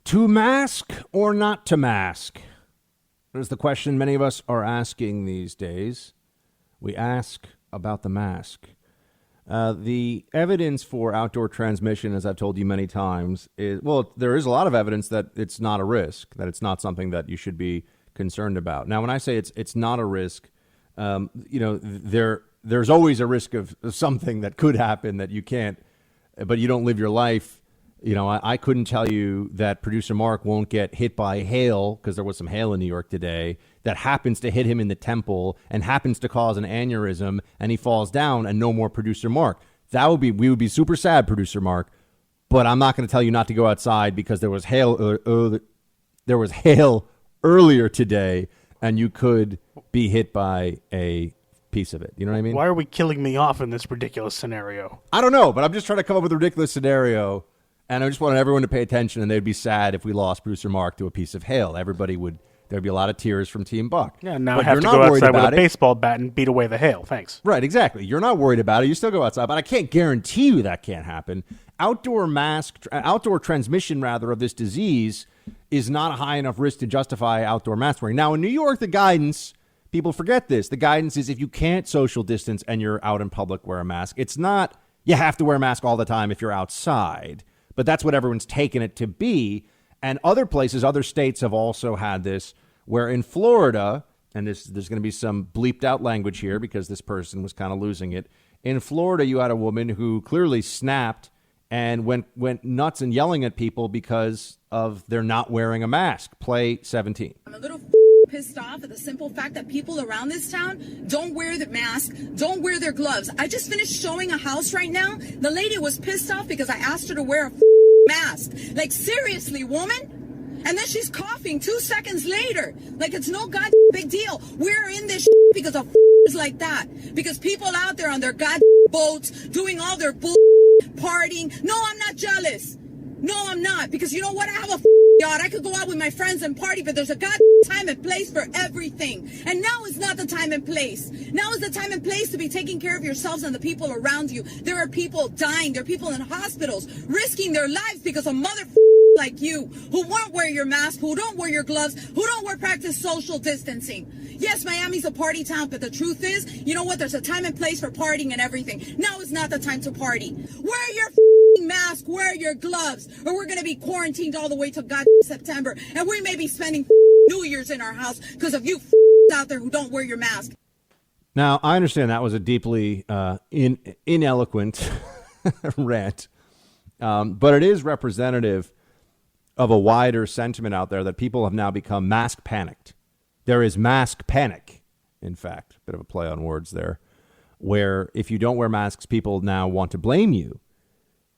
To mask or not to mask? That is the question many of us are asking these days. We ask about the mask. The evidence for outdoor transmission, as I've told you many times, is, well, there is a lot of evidence that it's not a risk, that it's not something that you should be concerned about. Now, when I say it's not a risk, there's always a risk of something that could happen that you can't, but you don't live your life. You know, I couldn't tell you that producer Mark won't get hit by hail, because there was some hail in New York today, that happens to hit him in the temple and happens to cause an aneurysm, and he falls down, and no more producer Mark. We would be super sad, producer Mark, but I'm not going to tell you not to go outside because there was hail. There was hail earlier today, and you could be hit by a piece of it. You know what I mean? Why are we killing me off in this ridiculous scenario? I don't know, but I'm just trying to come up with a ridiculous scenario. And I just wanted everyone to pay attention, and they'd be sad if we lost producer Mark to a piece of hail. There'd be a lot of tears from Team Buck. Yeah, now I have to go outside with a baseball bat and beat away the hail. Thanks. Right, exactly. You're not worried about it. You still go outside, but I can't guarantee you that can't happen. Outdoor transmission of this disease is not a high enough risk to justify outdoor mask wearing. Now, in New York, the guidance, people forget this. The guidance is if you can't social distance and you're out in public, wear a mask. It's not you have to wear a mask all the time if you're outside. But that's what everyone's taken it to be. And other places, other states have also had this, where in Florida, and there's going to be some bleeped out language here because this person was kind of losing it. In Florida, you had a woman who clearly snapped and went nuts and yelling at people because of their not wearing a mask. Play 17. I'm a little pissed off at the simple fact that people around this town don't wear the mask, don't wear their gloves. I just finished showing a house right now. The lady was pissed off because I asked her to wear a mask. Like, seriously, woman? And then she's coughing 2 seconds later. Like, it's no big deal. We're in this because of like that. Because people out there on their boats doing all their partying. No, I'm not jealous. No, I'm not. Because you know what? I have a yacht. I could go out with my friends and party, but there's a time and place for everything. And now is not the time and place. Now is the time and place to be taking care of yourselves and the people around you. There are people dying. There are people in hospitals risking their lives because of like you, who won't wear your mask, who don't wear your gloves, who don't practice social distancing. Yes, Miami's a party town, but the truth is, you know what? There's a time and place for partying and everything. Now is not the time to party. Wear your mask, wear your gloves, or we're going to be quarantined all the way to September, and we may be spending New Year's in our house because of you out there who don't wear your mask. Now, I understand that was a deeply ineloquent rant, but it is representative of a wider sentiment out there that people have now become mask panicked. There is mask panic, in fact, bit of a play on words there, where if you don't wear masks, people now want to blame you.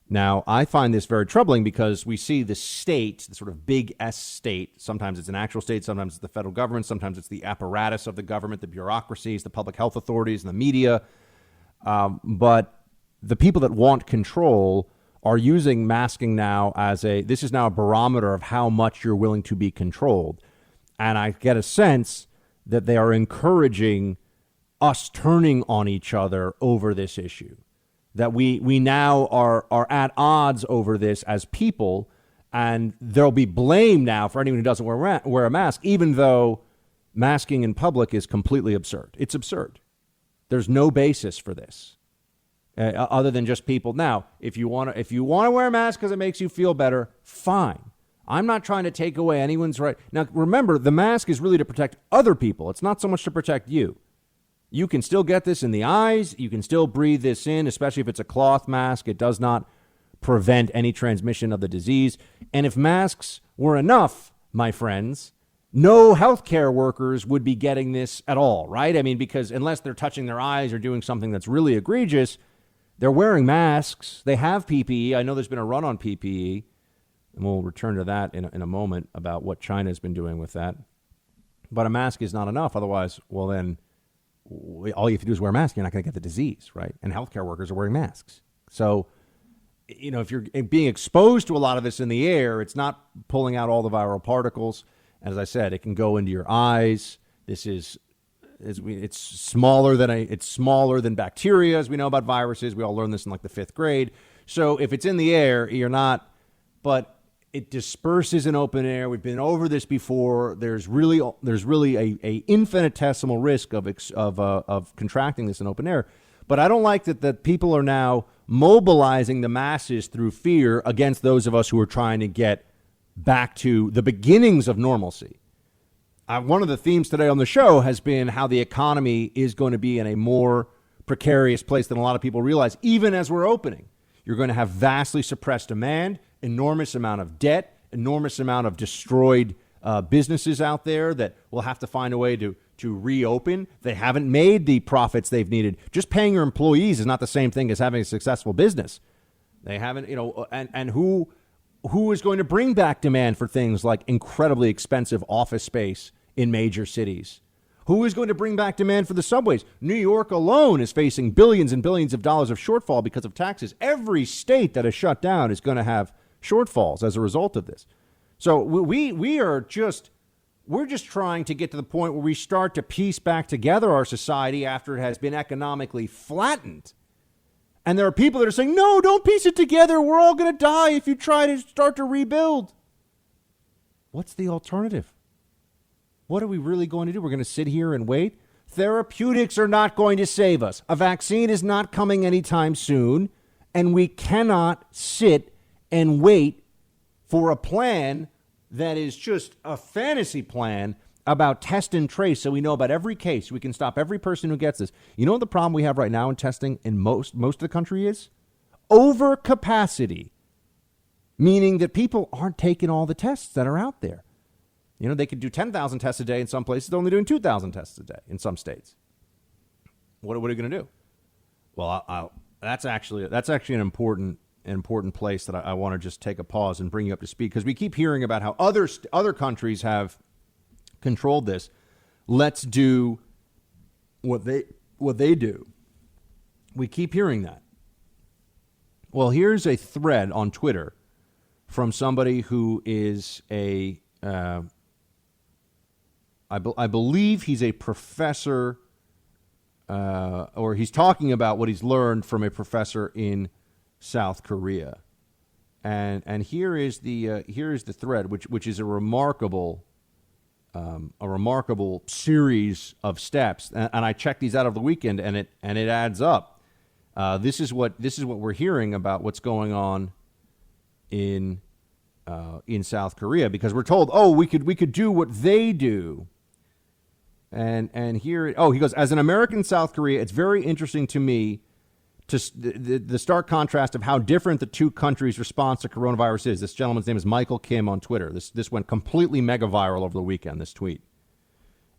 Now, I find this very troubling because we see the state, the sort of big S state. Sometimes it's an actual state. Sometimes it's the federal government. Sometimes it's the apparatus of the government, the bureaucracies, the public health authorities, and the media. But the people that want control are using masking now this is now a barometer of how much you're willing to be controlled. And I get a sense that they are encouraging us turning on each other over this issue. That we now are at odds over this as people, and there'll be blame now for anyone who doesn't wear a mask, even though masking in public is completely absurd. It's absurd. There's no basis for this other than just people. Now, if you want to wear a mask because it makes you feel better, fine. I'm not trying to take away anyone's right. Now, remember, the mask is really to protect other people. It's not so much to protect you. You can still get this in the eyes. You can still breathe this in, especially if it's a cloth mask. It does not prevent any transmission of the disease. And if masks were enough, my friends, no healthcare workers would be getting this at all, right? I mean, because unless they're touching their eyes or doing something that's really egregious, they're wearing masks. They have PPE. I know there's been a run on PPE, and we'll return to that in a moment about what China's been doing with that. But a mask is not enough. Otherwise, well, then all you have to do is wear a mask. You're not going to get the disease, right? And healthcare workers are wearing masks. So, you know, if you're being exposed to a lot of this in the air, it's not pulling out all the viral particles. As I said, it can go into your eyes. It's smaller than bacteria, as we know about viruses. We all learned this in like the 5th grade. So if it's in the air, you're not. But It disperses in open air. We've been over this before. There's really a infinitesimal risk of contracting this in open air. But I don't like that people are now mobilizing the masses through fear against those of us who are trying to get back to the beginnings of normalcy. One of the themes today on the show has been how the economy is going to be in a more precarious place than a lot of people realize, even as we're opening. You're going to have vastly suppressed demand, enormous amount of debt, enormous amount of destroyed businesses out there that will have to find a way to reopen. They haven't made the profits they've needed. Just paying your employees is not the same thing as having a successful business. They haven't, and who is going to bring back demand for things like incredibly expensive office space in major cities? Who is going to bring back demand for the subways? New York alone is facing billions and billions of dollars of shortfall because of taxes. Every state that is shut down is going to have shortfalls as a result of this. So we're just trying to get to the point where we start to piece back together our society after it has been economically flattened. And there are people that are saying, no, don't piece it together. We're all going to die if you try to start to rebuild. What's the alternative? What are we really going to do? We're going to sit here and wait? Therapeutics are not going to save us. A vaccine is not coming anytime soon. And we cannot sit and wait for a plan that is just a fantasy plan about test and trace, so we know about every case. We can stop every person who gets this. You know what the problem we have right now in testing in most of the country is? Overcapacity, meaning that people aren't taking all the tests that are out there. You know, they could do 10,000 tests a day in some places. They're only doing 2,000 tests a day in some states. What are you going to do? Well, that's actually an important place that I want to just take a pause and bring you up to speed, because we keep hearing about how other countries have controlled this. Let's do what they do. We keep hearing that. Well, here's a thread on Twitter from somebody who is I believe he's a professor, or he's talking about what he's learned from a professor in South Korea, and here is the thread, which is a remarkable series of steps, and I checked these out over the weekend, and it adds up. This is what we're hearing about what's going on in South Korea, because we're told, we could do what they do. And here, he goes, as an American in South Korea, it's very interesting to me to the stark contrast of how different the two countries' response to coronavirus is. This gentleman's name is Michael Kim on Twitter. This went completely mega viral over the weekend, this tweet.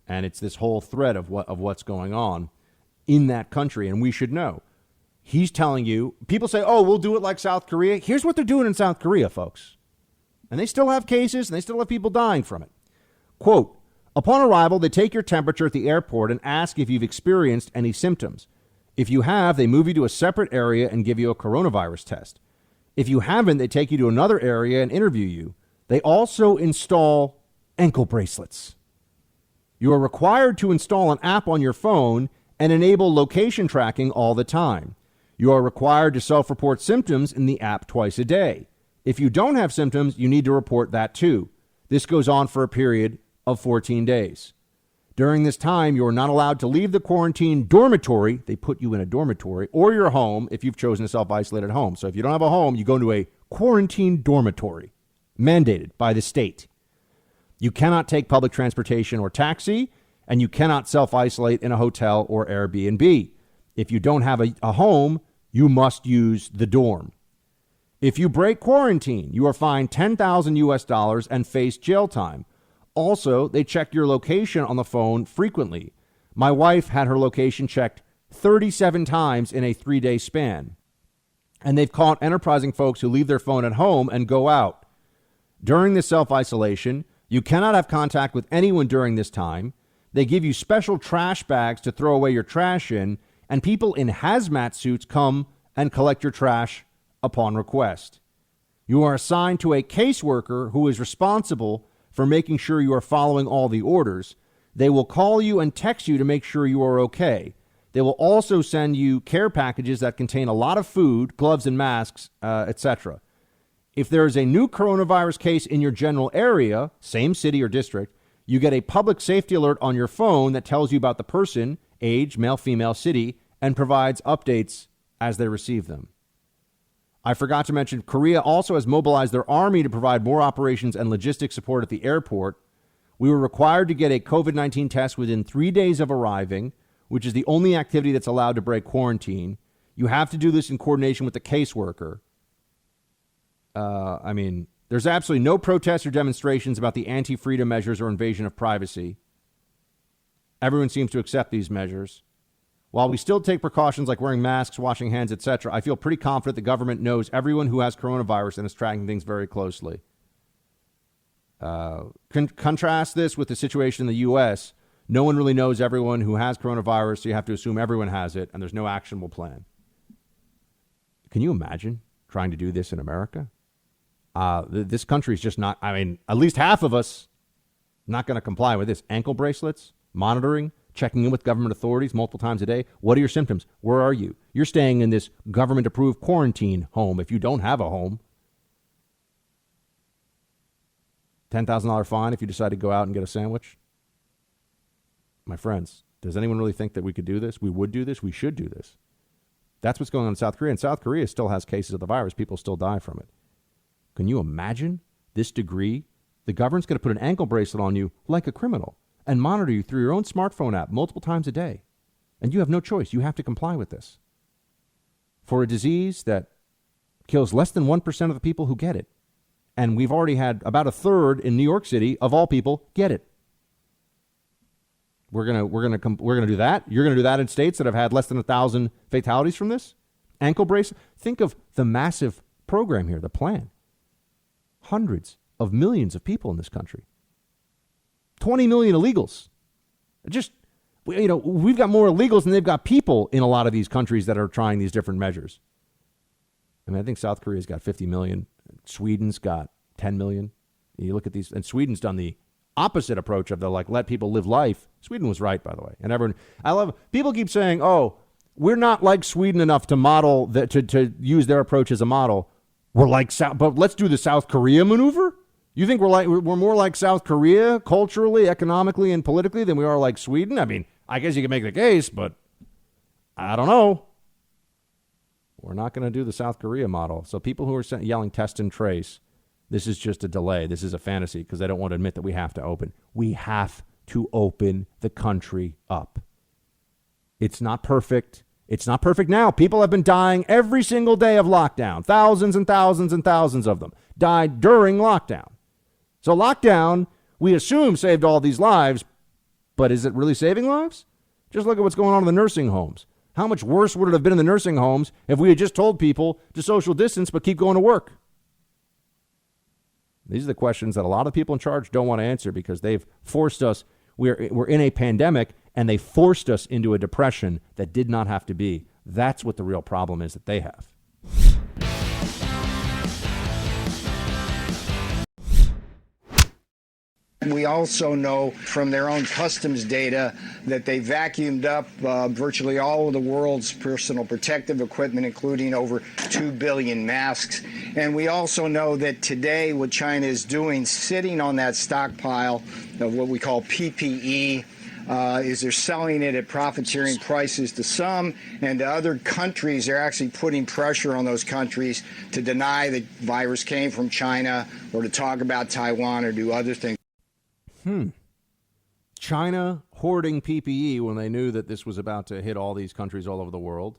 And it's this whole thread of what's going on in that country, and we should know. He's telling you, people say, we'll do it like South Korea. Here's what they're doing in South Korea, folks. And they still have cases, and they still have people dying from it. Quote, upon arrival, they take your temperature at the airport and ask if you've experienced any symptoms. If you have, they move you to a separate area and give you a coronavirus test. If you haven't, they take you to another area and interview you. They also install ankle bracelets. You are required to install an app on your phone and enable location tracking all the time. You are required to self-report symptoms in the app twice a day. If you don't have symptoms, you need to report that too. This goes on for a period of 14 days. During this time, you are not allowed to leave the quarantine dormitory. They put you in a dormitory, or your home if you've chosen to self-isolate at home. So if you don't have a home, you go to a quarantine dormitory, mandated by the state. You cannot take public transportation or taxi, and you cannot self-isolate in a hotel or Airbnb. If you don't have a home, you must use the dorm. If you break quarantine, you are fined $10,000 US and face jail time. Also, they check your location on the phone frequently. My wife had her location checked 37 times in a 3-day span. And they've caught enterprising folks who leave their phone at home and go out. During this self-isolation, you cannot have contact with anyone during this time. They give you special trash bags to throw away your trash in, and people in hazmat suits come and collect your trash upon request. You are assigned to a caseworker who is responsible for making sure you are following all the orders. They will call you and text you to make sure you are okay. They will also send you care packages that contain a lot of food, gloves and masks, etc. If there is a new coronavirus case in your general area, same city or district, you get a public safety alert on your phone that tells you about the person, age, male, female, city, and provides updates as they receive them. I forgot to mention, Korea also has mobilized their army to provide more operations and logistics support at the airport. We were required to get a COVID-19 test within 3 days of arriving, which is the only activity that's allowed to break quarantine. You have to do this in coordination with the caseworker. There's absolutely no protests or demonstrations about the anti-freedom measures or invasion of privacy. Everyone seems to accept these measures. While we still take precautions like wearing masks, washing hands, etc., I feel pretty confident the government knows everyone who has coronavirus and is tracking things very closely. Contrast this with the situation in the U.S. No one really knows everyone who has coronavirus, so you have to assume everyone has it, and there's no actionable plan. Can you imagine trying to do this in America? This country is just not, at least half of us not going to comply with this. Ankle bracelets, monitoring, checking in with government authorities multiple times a day. What are your symptoms? Where are you? You're staying in this government-approved quarantine home if you don't have a home. $10,000 fine if you decide to go out and get a sandwich. My friends, does anyone really think that we could do this? We would do this? We should do this. That's what's going on in South Korea. And South Korea still has cases of the virus. People still die from it. Can you imagine this degree? The government's going to put an ankle bracelet on you like a criminal and monitor you through your own smartphone app multiple times a day. And you have no choice. You have to comply with this. For a disease that kills less than 1% of the people who get it. And we've already had about a third in New York City, of all people, get it. We're gonna do that. You're gonna do that in states that have had less than 1,000 fatalities from this ankle brace. Think of the massive program here, the plan. Hundreds of millions of people in this country. 20 million illegals. We've got more illegals than they've got people in a lot of these countries that are trying these different measures. I think South Korea's got 50 million. Sweden's got 10 million. You look at these, and Sweden's done the opposite approach of the let people live life. Sweden was right, by the way. And people keep saying, oh, we're not like Sweden enough to model that, to use their approach as a model. We're like but let's do the South Korea maneuver. You think we're more like South Korea culturally, economically, and politically than we are like Sweden? I guess you can make the case, but I don't know. We're not going to do the South Korea model. So people who are yelling test and trace, this is just a delay. This is a fantasy because they don't want to admit that we have to open. We have to open the country up. It's not perfect. It's not perfect now. People have been dying every single day of lockdown. Thousands and thousands and thousands of them died during lockdown. So lockdown, we assume, saved all these lives, but is it really saving lives? Just look at what's going on in the nursing homes. How much worse would it have been in the nursing homes if we had just told people to social distance but keep going to work? These are the questions that a lot of people in charge don't want to answer because they've forced us. We're in a pandemic, and they forced us into a depression that did not have to be. That's what the real problem is that they have. We also know from their own customs data that they vacuumed up virtually all of the world's personal protective equipment, including over 2 billion masks. And we also know that today what China is doing, sitting on that stockpile of what we call PPE, is they're selling it at profit-sharing prices to some, and to other countries, they're actually putting pressure on those countries to deny the virus came from China or to talk about Taiwan or do other things. China hoarding PPE when they knew that this was about to hit all these countries all over the world.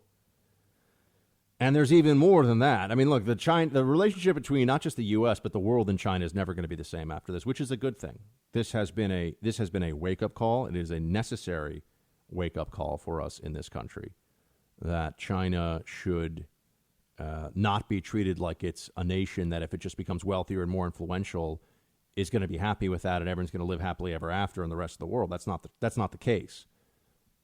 And there's even more than that. Look, the relationship between not just the U.S. but the world and China is never going to be the same after this, which is a good thing. This has been a wake-up call. It is a necessary wake-up call for us in this country that China should not be treated like it's a nation that if it just becomes wealthier and more influential is going to be happy with that and everyone's going to live happily ever after in the rest of the world. That's not the case.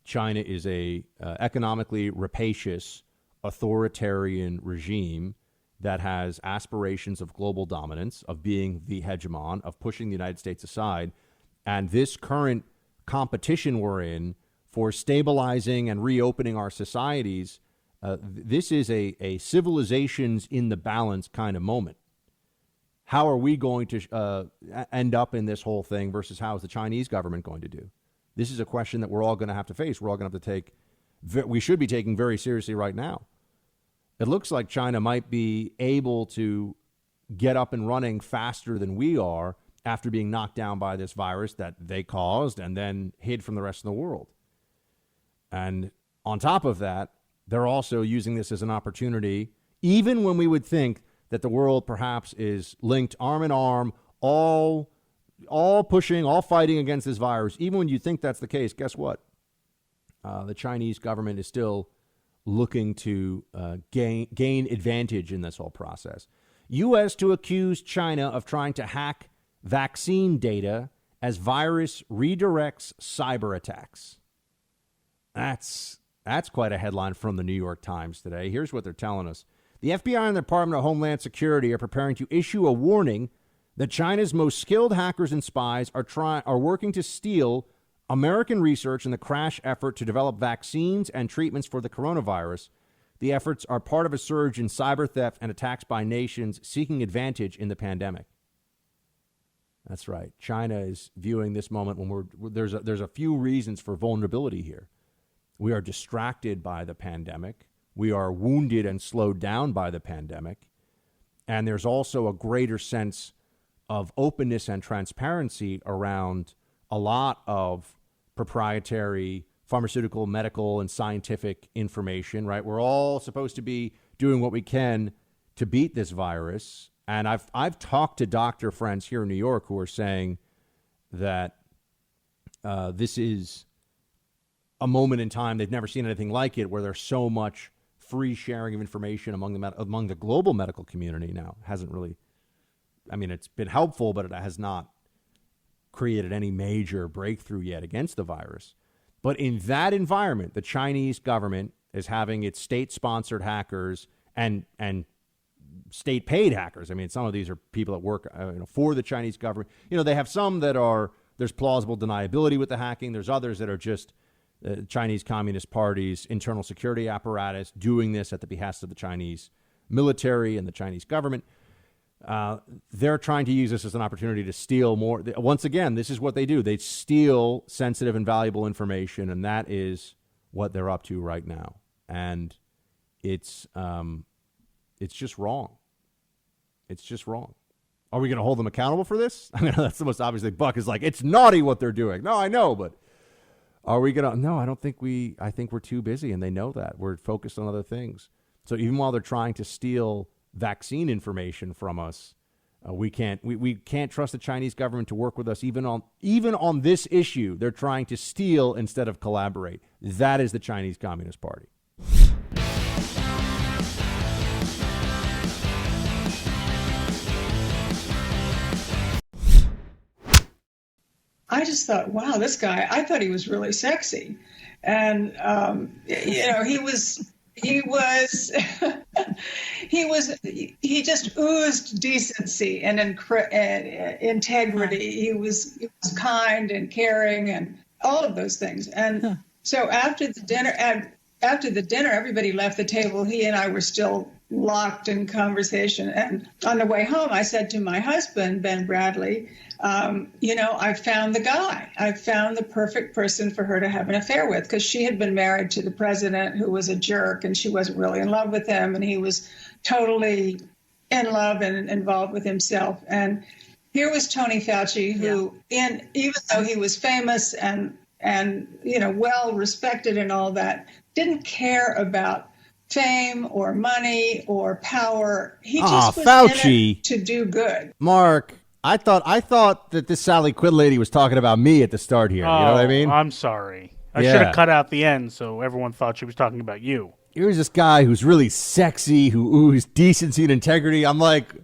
China is a economically rapacious, authoritarian regime that has aspirations of global dominance, of being the hegemon, of pushing the United States aside. And this current competition we're in for stabilizing and reopening our societies, this is a civilizations in the balance kind of moment. How are we going to end up in this whole thing versus how is the Chinese government going to do? This is a question that we're all going to have to face. We're all going to have to take, we should be taking very seriously right now. It looks like China might be able to get up and running faster than we are after being knocked down by this virus that they caused and then hid from the rest of the world. And on top of that, they're also using this as an opportunity, even when we would think that the world perhaps is linked arm in arm, all pushing, all fighting against this virus. Even when you think that's the case, guess what? The Chinese government is still looking to gain advantage in this whole process. U.S. to accuse China of trying to hack vaccine data as virus redirects cyber attacks. That's quite a headline from the New York Times today. Here's what they're telling us. The FBI and the Department of Homeland Security are preparing to issue a warning that China's most skilled hackers and spies are working to steal American research in the crash effort to develop vaccines and treatments for the coronavirus. The efforts are part of a surge in cyber theft and attacks by nations seeking advantage in the pandemic. That's right. China is viewing this moment when there's a few reasons for vulnerability here. We are distracted by the pandemic. We are wounded and slowed down by the pandemic. And there's also a greater sense of openness and transparency around a lot of proprietary pharmaceutical, medical, and scientific information, right? We're all supposed to be doing what we can to beat this virus. And I've talked to doctor friends here in New York who are saying that this is a moment in time they've never seen anything like it, where there's so much free sharing of information among the global medical community now. Hasn't really, I mean, it's been helpful, but it has not created any major breakthrough yet against the virus. But in that environment, the Chinese government is having its state-sponsored hackers and state-paid hackers. I mean, some of these are people that work for the Chinese government. They have some that there's plausible deniability with the hacking. There's others that are just the Chinese Communist Party's internal security apparatus doing this at the behest of the Chinese military and the Chinese government. They're trying to use this as an opportunity to steal more. Once again, this is what they do. They steal sensitive and valuable information, and that is what they're up to right now. And it's just wrong. It's just wrong. Are we going to hold them accountable for this? I mean, that's the most obvious thing. Buck is like, it's naughty what they're doing. No, I know, but are we going to? No, I don't think I think we're too busy, and they know that. We're focused on other things. So even while they're trying to steal vaccine information from us, we can't trust the Chinese government to work with us even on this issue. They're trying to steal instead of collaborate. That is the Chinese Communist Party. I just thought, wow, this guy, I thought he was really sexy. And, he just oozed decency and integrity. He was kind and caring and all of those things. And so after the dinner, everybody left the table. He and I were still locked in conversation. And on the way home, I said to my husband, Ben Bradley, I found the guy. I found the perfect person for her to have an affair with, because she had been married to the president, who was a jerk, and she wasn't really in love with him, and he was totally in love and involved with himself. And here was Tony Fauci, who, even though he was famous and well respected and all that, didn't care about fame or money or power. He just was Fauci, in it to do good. Mark, I thought that this Sally Quinn lady was talking about me at the start here. You know what I mean? I'm sorry. I should have cut out the end so everyone thought she was talking about you. Here's this guy who's really sexy, who oozes decency and integrity. I'm like,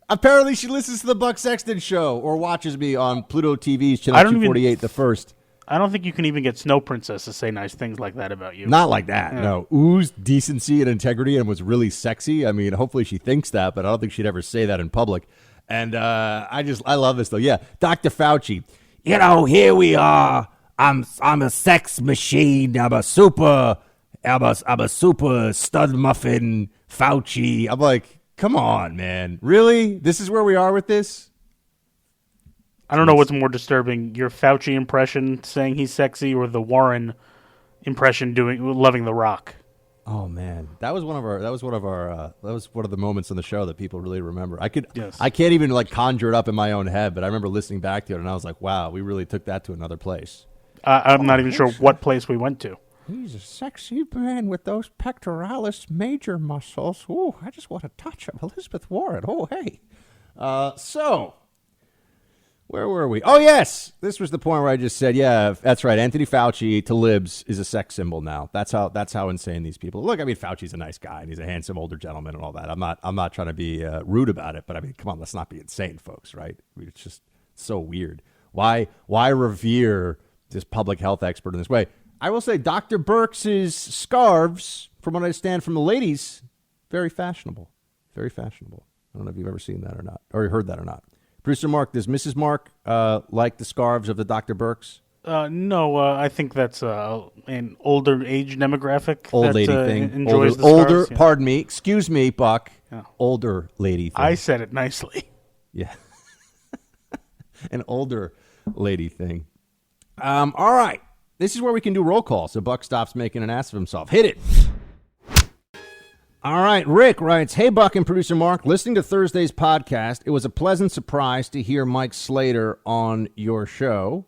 apparently she listens to the Buck Sexton show or watches me on Pluto TV's channel 248, the first. I don't think you can even get Snow Princess to say nice things like that about you. Not like that, no. Oozed decency and integrity and was really sexy. I mean, hopefully she thinks that, but I don't think she'd ever say that in public. And I love this, though. Yeah, Dr. Fauci, here we are. I'm a sex machine. I'm a super stud muffin Fauci. I'm like, Come on, man. Really? This is where we are with this? I don't know what's more disturbing, your Fauci impression saying he's sexy or the Warren impression loving The Rock. Oh man, that was one of the moments on the show that people really remember. I can't even like conjure it up in my own head, but I remember listening back to it and I was like, wow, we really took that to another place. I'm not even sure what place we went to. He's a sexy man with those pectoralis major muscles. Ooh, I just want a touch of Elizabeth Warren. Oh, hey. So, where were we? Oh, yes. This was the point where I just said, yeah, that's right. Anthony Fauci to libs is a sex symbol now. That's how insane these people. Look, I mean, Fauci's a nice guy and he's a handsome older gentleman and all that. I'm not trying to be rude about it, but I mean, come on, let's not be insane, folks, right? I mean, it's just so weird. Why revere this public health expert in this way? I will say Dr. Birx's scarves, from what I understand from the ladies, very fashionable. Very fashionable. I don't know if you've ever seen that or not, or heard that or not. Producer Mark, does Mrs. Mark like the scarves of the Dr. Birx? No, I think that's an older age demographic. Old lady thing. Enjoys the older, scarves, yeah. Pardon me. Excuse me, Buck. Yeah. Older lady thing. I said it nicely. Yeah. An older lady thing. All right. This is where we can do roll call, so Buck stops making an ass of himself. Hit it. All right, Rick writes, hey, Buck and Producer Mark, listening to Thursday's podcast, it was a pleasant surprise to hear Mike Slater on your show.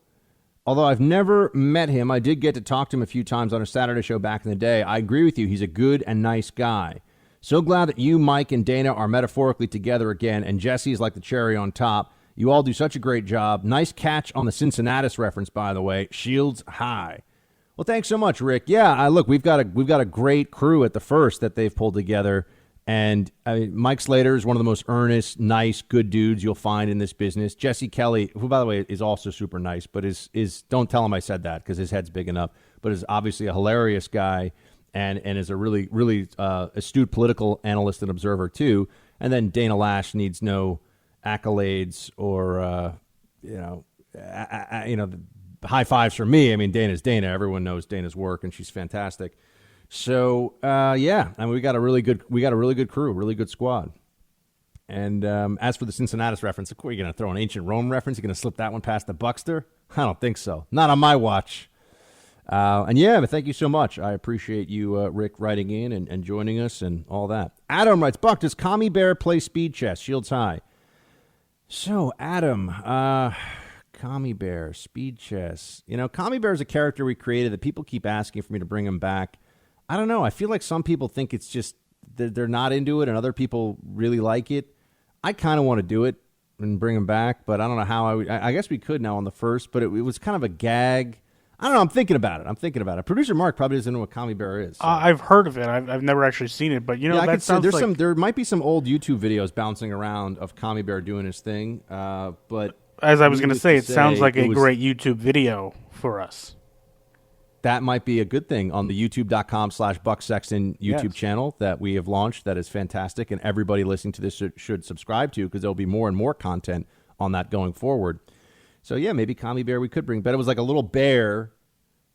Although I've never met him, I did get to talk to him a few times on a Saturday show back in the day. I agree with you. He's a good and nice guy. So glad that you, Mike, and Dana are metaphorically together again, and Jesse is like the cherry on top. You all do such a great job. Nice catch on the Cincinnatus reference, by the way. Shields high. Well, thanks so much, Rick. Yeah, look, we've got a great crew at the First that they've pulled together, and Mike Slater is one of the most earnest, nice, good dudes you'll find in this business. Jesse Kelly, who, by the way, is also super nice, but is don't tell him I said that because his head's big enough, but is obviously a hilarious guy and is a really, really astute political analyst and observer too. And then Dana Lash needs no accolades or high fives from me. I mean, Dana's Dana. Everyone knows Dana's work, and she's fantastic. So yeah, I mean, we got a really good crew, really good squad. And as for the Cincinnatus reference, of course, you're going to throw an ancient Rome reference. You're going to slip that one past the Buckster? I don't think so. Not on my watch. And yeah, but thank you so much. I appreciate you, Rick, writing in and joining us and all that. Adam writes, Buck, does Commie Bear play speed chess? Shields high. So, Adam, Commie Bear, speed chess. You know, Commie Bear is a character we created that people keep asking for me to bring him back. I don't know. I feel like some people think it's just they're not into it and other people really like it. I kind of want to do it and bring him back, but I don't know how I guess we could now on the First, but it was kind of a gag. I don't know. I'm thinking about it. Producer Mark probably doesn't know what Commie Bear is. So. I've heard of it. I've never actually seen it, but you know, yeah, that sounds like... there might be some old YouTube videos bouncing around of Commie Bear doing his thing, but... As I was going to say, it sounds like a great YouTube video for us. That might be a good thing on the youtube.com/Buck Sexton YouTube channel that we have launched. That is fantastic, and everybody listening to this should subscribe to because there'll be more and more content on that going forward. So, yeah, maybe Commie Bear we could bring. But it was like a little bear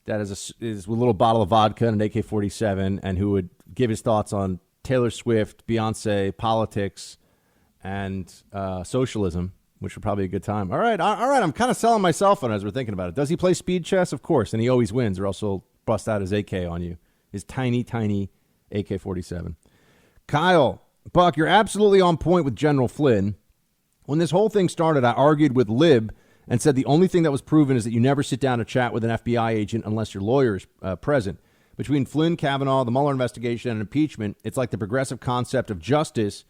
that is with a little bottle of vodka and an AK-47 and who would give his thoughts on Taylor Swift, Beyonce, politics, and socialism, which would probably be a good time. All right. I'm kind of selling myself on as we're thinking about it. Does he play speed chess? Of course, and he always wins, or else he'll bust out his AK on you, his tiny, tiny AK-47. Kyle, Buck, you're absolutely on point with General Flynn. When this whole thing started, I argued with Lib and said the only thing that was proven is that you never sit down to chat with an FBI agent unless your lawyer is present. Between Flynn, Kavanaugh, the Mueller investigation, and impeachment, it's like the progressive concept of justice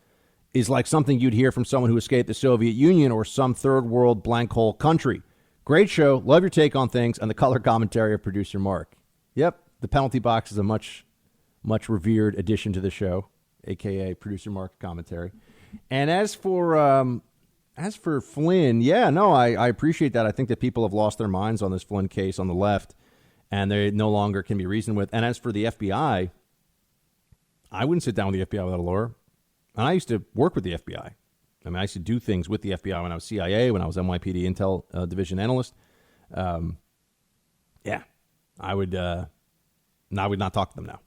is like something you'd hear from someone who escaped the Soviet Union or some third world blank hole country. Great show. Love your take on things and the color commentary of producer Mark. Yep, the penalty box is a much revered addition to the show, a.k.a. producer Mark commentary. And as for Flynn, yeah, no, I appreciate that. I think that people have lost their minds on this Flynn case on the left, and they no longer can be reasoned with. And as for the FBI, I wouldn't sit down with the FBI without a lawyer. And I used to work with the FBI. I mean, I used to do things with the FBI when I was CIA, when I was NYPD Intel Division analyst. Yeah, I would not talk to them now.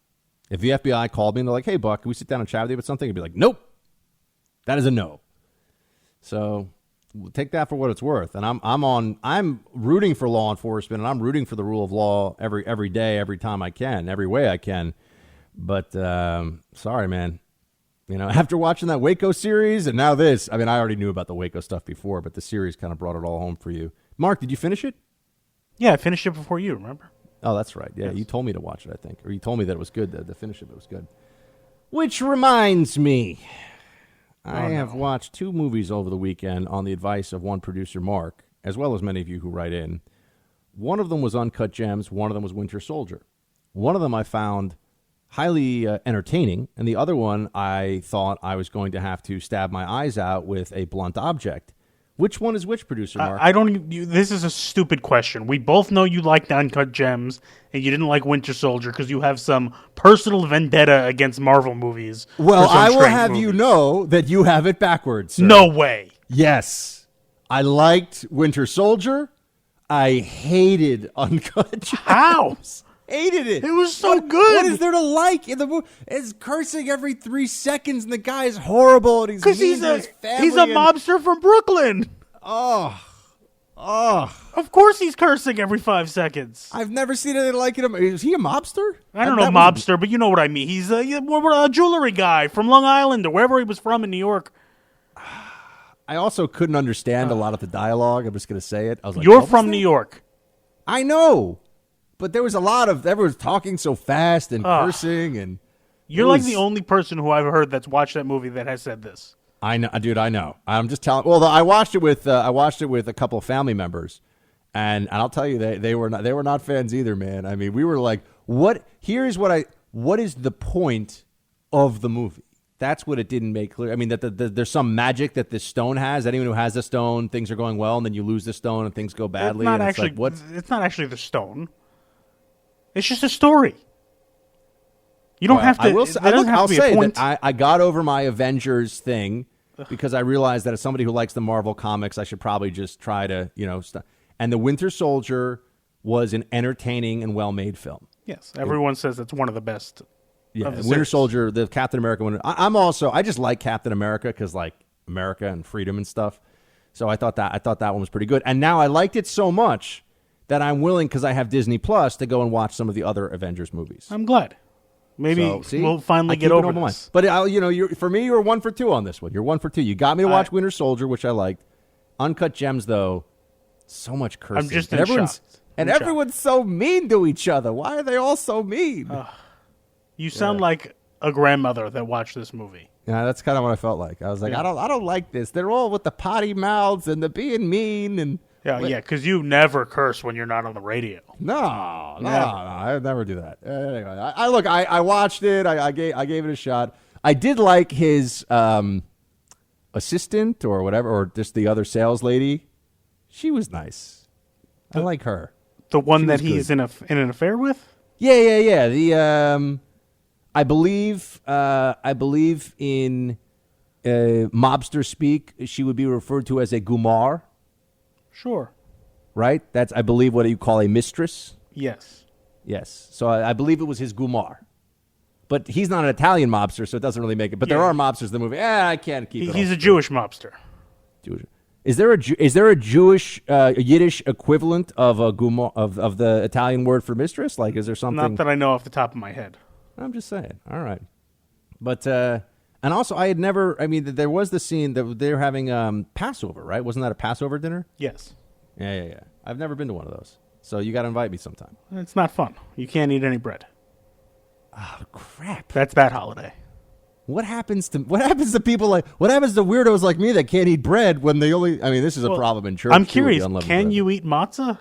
If the FBI called me and they're like, hey, Buck, can we sit down and chat with you about something? I'd be like, nope. That is a no. So take that for what it's worth. And I'm rooting for law enforcement, and I'm rooting for the rule of law every day, every time I can, every way I can. But sorry, man. After watching that Waco series and now this, I mean, I already knew about the Waco stuff before, but the series kind of brought it all home for you. Mark, did you finish it? Yeah, I finished it before you, remember? Oh, that's right. Yeah, yes. You told me to watch it, I think. Or you told me that it was good, the finish of it was good. Which reminds me, I have watched 2 movies over the weekend on the advice of one producer, Mark, as well as many of you who write in. One of them was Uncut Gems. One of them was Winter Soldier. One of them I found highly entertaining, and the other one I thought I was going to have to stab my eyes out with a blunt object. Which one is which, producer Mark? This is a stupid question. We both know you liked Uncut Gems, and you didn't like Winter Soldier because you have some personal vendetta against Marvel movies. Well, I will have you know that you have it backwards, sir. No way. Yes. I liked Winter Soldier. I hated Uncut Gems. How? Hated it. It was so good. What is there to like in the movie? It's cursing every 3 seconds, and the guy is horrible, and he's mean to his family. He's a mobster from Brooklyn. Oh. Of course he's cursing every 5 seconds. I've never seen anything like it. Is he a mobster? I don't know mobster, but you know what I mean. He's a jewelry guy from Long Island or wherever he was from in New York. I also couldn't understand a lot of the dialogue. I'm just going to say it. I was like, you're from New York. I know. But there was a lot of everyone was talking so fast and cursing, and you're like the only person who I've heard that's watched that movie that has said this. I know, dude. I know. I'm just telling. Well, I watched it with a couple of family members, and I'll tell you they were not fans either, man. I mean, we were like, what? What is the point of the movie? That's what it didn't make clear. I mean, that there's some magic that this stone has. Anyone who has the stone, things are going well, and then you lose the stone and things go badly. It's not actually the stone. It's just a story. You don't have to. I'll say that I got over my Avengers thing because I realized that as somebody who likes the Marvel comics, I should probably just try to, And the Winter Soldier was an entertaining and well-made film. Yes, everyone says it's one of the best. Yeah, Winter Soldier, the Captain America one. I just like Captain America because like America and freedom and stuff. So I thought that one was pretty good, and now I liked it so much that I'm willing, because I have Disney Plus, to go and watch some of the other Avengers movies. I'm glad. Maybe we'll finally get over this. But for me, you were 1 for 2 on this one. You're 1 for 2. You got me to watch Winter Soldier, which I liked. Uncut Gems, though, so much cursing. I'm just in shock. Everyone's so mean to each other. Why are they all so mean? You sound like a grandmother that watched this movie. Yeah, that's kind of what I felt like. I was like, I don't like this. They're all with the potty mouths and the being mean and. Yeah, because you never curse when you're not on the radio. No, I never do that. Anyway, I watched it. I gave it a shot. I did like his assistant or whatever, or just the other sales lady. She was nice. I like her. The one that he's in an affair with? Yeah. The I believe in mobster speak, she would be referred to as a gumar. Sure. Right? That's, I believe, what you call a mistress. Yes. So I believe it was his gumar. But he's not an Italian mobster, so it doesn't really make it. But there are mobsters in the movie. I can't keep it. He's a Jewish mobster. Jewish. Is there a Jewish Yiddish equivalent of a gumar of the Italian word for mistress? Like, is there something? Not that I know off the top of my head. I'm just saying. All right. But and also, I had never. I mean, there was the scene that they were having Passover, right? Wasn't that a Passover dinner? Yes. Yeah. I've never been to one of those, so you got to invite me sometime. It's not fun. You can't eat any bread. Oh crap! That's that holiday. What happens to people like? What happens to weirdos like me that can't eat bread when they only? I mean, this is a problem in church. I'm curious. Can you eat matzah?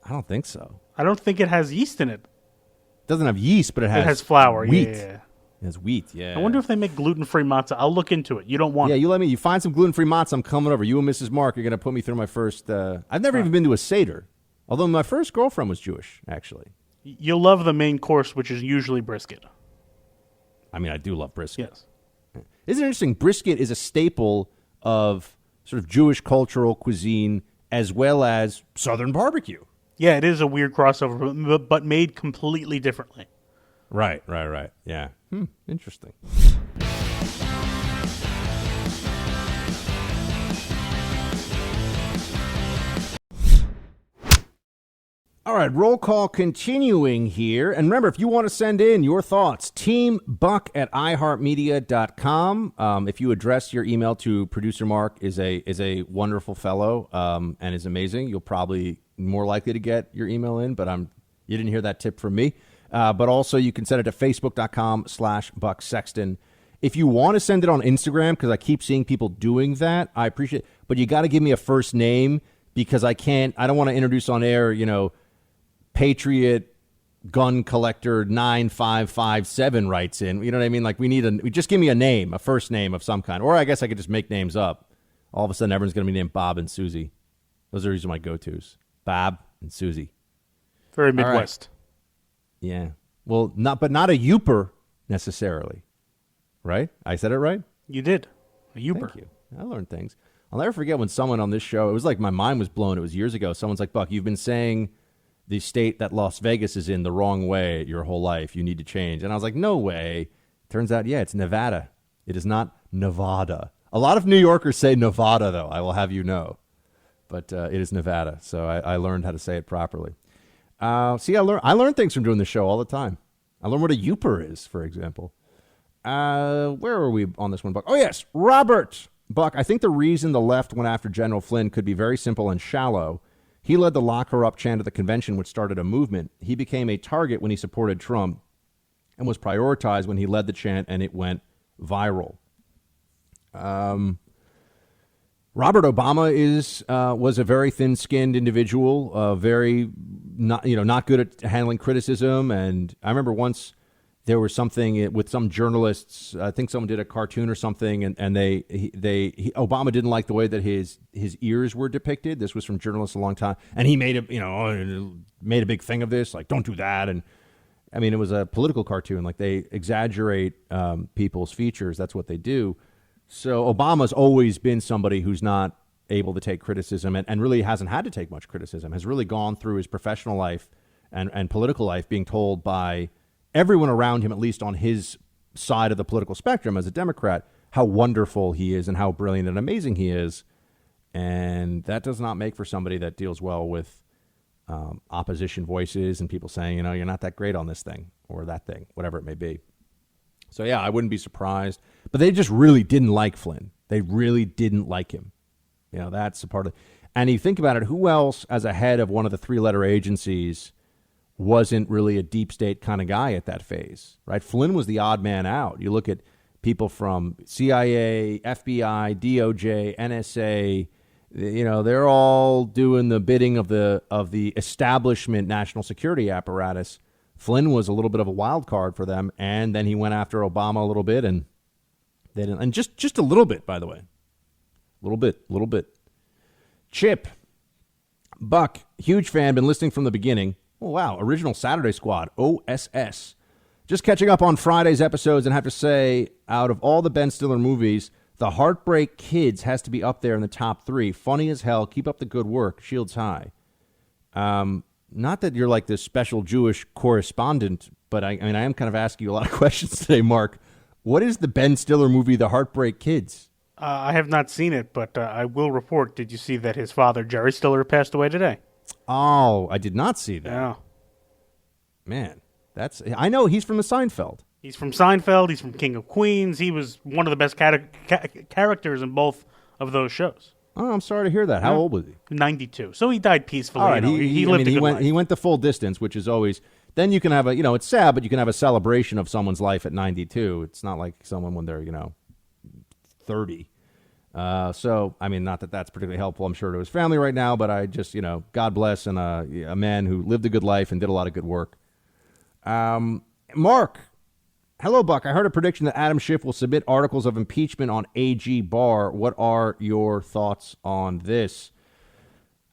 I don't think so. I don't think it has yeast in it. It doesn't have yeast, but it has flour. Wheat. Yeah. It has wheat, yeah. I wonder if they make gluten-free matzah. I'll look into it. You don't want it. Yeah, you let me. You find some gluten-free matzah, I'm coming over. You and Mrs. Mark are going to put me through my first... I've never even been to a Seder. Although my first girlfriend was Jewish, actually. You'll love the main course, which is usually brisket. I mean, I do love brisket. Yes. Isn't it interesting? Brisket is a staple of sort of Jewish cultural cuisine as well as Southern barbecue. Yeah, it is a weird crossover, but made completely differently. Right. Yeah. Interesting. All right, roll call continuing here. And remember, if you want to send in your thoughts, teambuck@iheartmedia.com. If you address your email to producer Mark, is a wonderful fellow and is amazing. You'll probably more likely to get your email in, but you didn't hear that tip from me. But also you can send it to facebook.com/Buck Sexton. If you want to send it on Instagram, because I keep seeing people doing that, I appreciate it. But you got to give me a first name because I don't want to introduce on air, Patriot Gun Collector 9557 writes in. You know what I mean? Like just give me a name, a first name of some kind. Or I guess I could just make names up. All of a sudden, everyone's going to be named Bob and Susie. Those are usually my go-tos. Bob and Susie. Very Midwest. Right. Yeah. Well, not a Youper necessarily. Right? I said it right? You did. A Youper. Thank you. I learned things. I'll never forget when someone on this show, it was like my mind was blown. It was years ago. Someone's like, Buck, you've been saying the state that Las Vegas is in the wrong way your whole life. You need to change. And I was like, no way. Turns out, yeah, it's Nevada. It is not Nevada. A lot of New Yorkers say Nevada, though, I will have you know. But it is Nevada. So I learned how to say it properly. See, I learn things from doing the show all the time. I learned what a Youper is, for example. Where are we on this one, Buck? Oh, yes, Robert. Buck, I think the reason the left went after General Flynn could be very simple and shallow. He led the lock her up chant at the convention, which started a movement. He became a target when he supported Trump and was prioritized when he led the chant, and it went viral. Robert Obama was a very thin-skinned individual, very not good at handling criticism. And I remember once there was something with some journalists. I think someone did a cartoon or something, and Obama didn't like the way that his ears were depicted. This was from journalists a long time, and he made a big thing of this, like don't do that. And I mean, it was a political cartoon. Like they exaggerate people's features. That's what they do. So Obama's always been somebody who's not able to take criticism and really hasn't had to take much criticism, has really gone through his professional life and political life being told by everyone around him, at least on his side of the political spectrum as a Democrat, how wonderful he is and how brilliant and amazing he is. And that does not make for somebody that deals well with opposition voices and people saying, you're not that great on this thing or that thing, whatever it may be. So, yeah, I wouldn't be surprised. But they just really didn't like Flynn. They really didn't like him. That's a part of it. And you think about it, who else as a head of one of the three-letter agencies wasn't really a deep state kind of guy at that phase, right? Flynn was the odd man out. You look at people from CIA, FBI, DOJ, NSA, they're all doing the bidding of the establishment national security apparatus. Flynn was a little bit of a wild card for them, and then he went after Obama a little bit, and they didn't, and just a little bit, by the way. A little bit. Chip, Buck, huge fan, been listening from the beginning. Oh, wow. Original Saturday Squad, OSS. Just catching up on Friday's episodes and have to say, out of all the Ben Stiller movies, The Heartbreak Kids has to be up there in the top 3. Funny as hell. Keep up the good work. Shields high. Not that you're like this special Jewish correspondent, but I am kind of asking you a lot of questions today, Mark. What is the Ben Stiller movie, The Heartbreak Kids? I have not seen it, but I will report. Did you see that his father, Jerry Stiller, passed away today? Oh, I did not see that. Yeah. Man, I know he's from the Seinfeld. He's from Seinfeld. He's from King of Queens. He was one of the best characters in both of those shows. Oh, I'm sorry to hear that. How old was he? 92. So he died peacefully. All right, he lived a good life. He went the full distance, which is always. Then you can have it's sad, but you can have a celebration of someone's life at 92. It's not like someone when they're 30. So, not that that's particularly helpful, I'm sure, to his family right now, but I just, God bless, and a man who lived a good life and did a lot of good work. Mark, hello, Buck. I heard a prediction that Adam Schiff will submit articles of impeachment on AG Barr. What are your thoughts on this?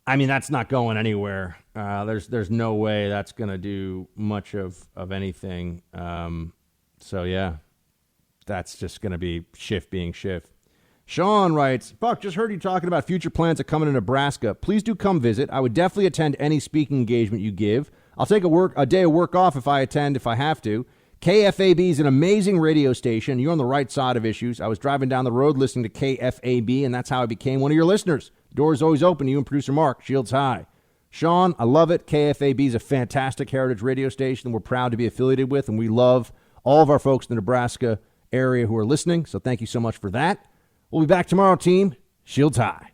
That's not going anywhere. There's no way that's going to do much of anything. So, yeah, that's just going to be Schiff being Schiff. Sean writes, Buck, just heard you talking about future plans of coming to Nebraska. Please do come visit. I would definitely attend any speaking engagement you give. I'll take a day of work off if I attend, if I have to. KFAB is an amazing radio station. You're on the right side of issues. I was driving down the road listening to KFAB, and that's how I became one of your listeners. The door is always open to you and producer Mark. Shields high. Sean, I love it. KFAB is a fantastic heritage radio station we're proud to be affiliated with, and we love all of our folks in the Nebraska area who are listening, so thank you so much for that. We'll be back tomorrow, team. Shields high.